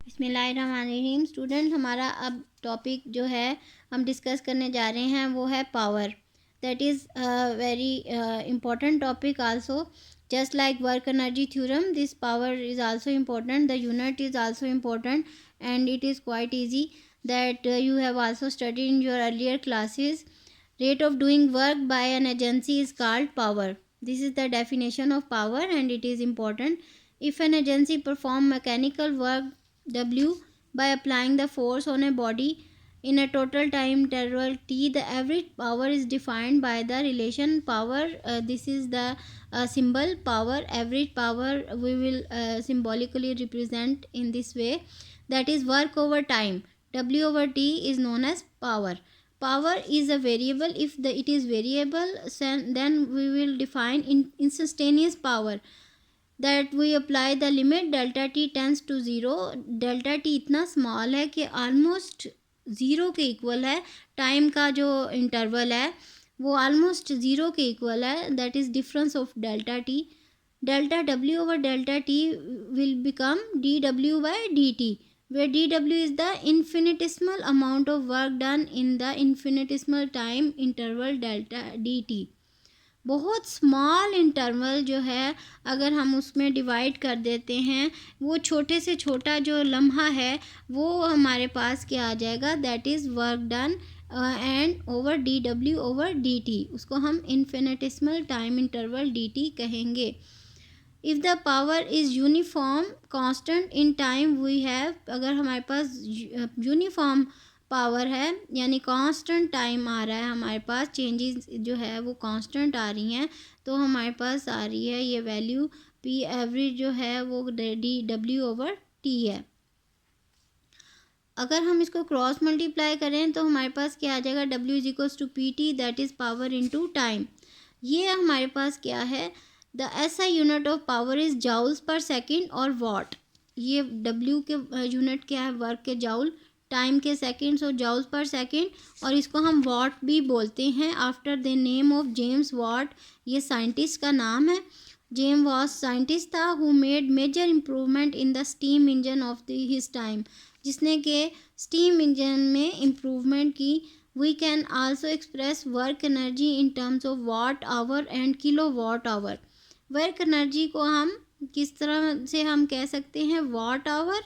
बिस्मिल्लाहिर्रहमानिर्रहीम। स्टूडेंट, हमारा अब टॉपिक जो है हम डिस्कस करने जा रहे हैं वो है power. That is very important topic also. Just like work energy theorem, this power is also important, the unit is also important, and it is quite easy that you have also studied in your earlier classes. Rate of doing work by an agency is called power. This is the definition of power and it is important. If an agency perform mechanical work W by applying the force on a body in a total time interval T, the average power is defined by the relation power. This is the symbol power. Average power we will symbolically represent in this way, that is work over time. W over T is known as power. Power is a variable. If it is variable, then we will define instantaneous power, that we apply the limit delta t tends to 0. delta t इतना small है कि almost zero के equal है. Time का जो interval है वो almost zero के इक्वल है. That is difference of delta T. Delta W over delta T will become D W by D T, where dw is the infinitesimal amount of work done in the infinitesimal time interval delta dt. बहुत small interval जो है अगर हम उसमें divide कर देते हैं, वो छोटे से छोटा जो लम्हा है वो हमारे पास क्या आ जाएगा, that is work done and over d W over D t. उसको हम infinitesimal time interval d t कहेंगे. If the power is uniform constant in time we have, अगर हमारे पास यूनिफॉर्म पावर है यानी कांस्टेंट टाइम आ रहा है हमारे पास, चेंजेस जो है वो कांस्टेंट आ रही हैं, तो हमारे पास आ रही है ये वैल्यू पी एवरेज जो है वो डी डब्ल्यू ओवर टी है. अगर हम इसको क्रॉस मल्टीप्लाई करें तो हमारे पास क्या आ जाएगा, W is equals to P T, that is power into time. ये हमारे पास क्या है, the SI unit of power is joules per second और वॉट. ये डब्ल्यू के यूनिट क्या है, वर्क के जाउल, टाइम के सेकेंड्स और जाउल्स पर सेकेंड, और इसको हम वॉट भी बोलते हैं after the name of James Watt. ये साइंटिस्ट का नाम है. जेम्स वॉट साइंटिस्ट था who made major improvement in the steam engine of the his time, जिसने के स्टीम इंजन में इम्प्रूवमेंट की. We can also express work energy in terms of watt hour and kilo watt hour. Work energy को हम किस तरह से हम कह सकते हैं, वाट आवर,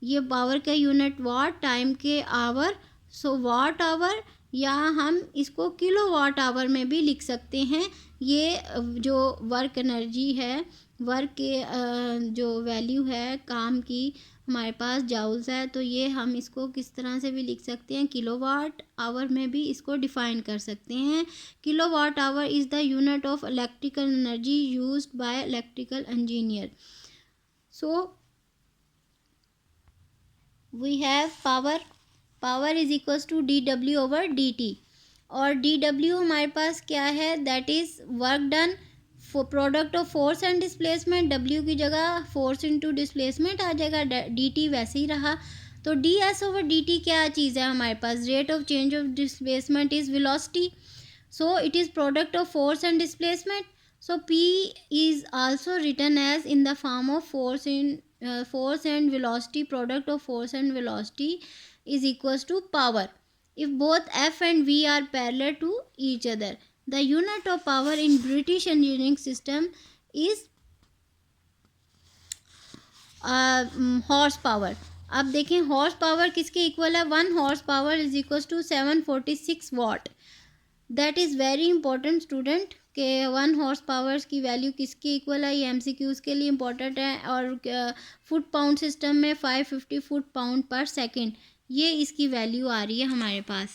ये पावर का यूनिट वाट, टाइम के आवर, सो वाट आवर, या हम इसको किलो वाट आवर में भी लिख सकते हैं. ये जो वर्क एनर्जी है, वर्क के जो वैल्यू है काम की हमारे पास जाउल्स है, तो ये हम इसको किस तरह से भी लिख सकते हैं, किलो वाट आवर में भी इसको डिफ़ाइन कर सकते हैं. Kilo watt hour is the unit of electrical energy used by electrical engineer. So we have power is equals to D W over D T, और डी डब्ल्यू हमारे पास क्या है, that is work done product of force and displacement. W की जगह force into displacement आ जाएगा, D T वैसे ही रहा. तो d s over D t क्या चीज़ है हमारे पास, rate of change of displacement is velocity, so it is product of force and displacement. So P is also written as in the form of force and velocity. Product of force and velocity is equals to power if both F and V are parallel to each other. The unit of power in British engineering system is horse power. अब देखें horse power किसके equal है, 1 horse power is equals to 746 watt. That is very important student के 1 horse powers की value किसके equal है, ये MCQs के लिए इंपॉर्टेंट है. और फुट पाउंड सिस्टम में 550 फुट पाउंड पर सेकेंड, ये इसकी वैल्यू आ रही है हमारे पास.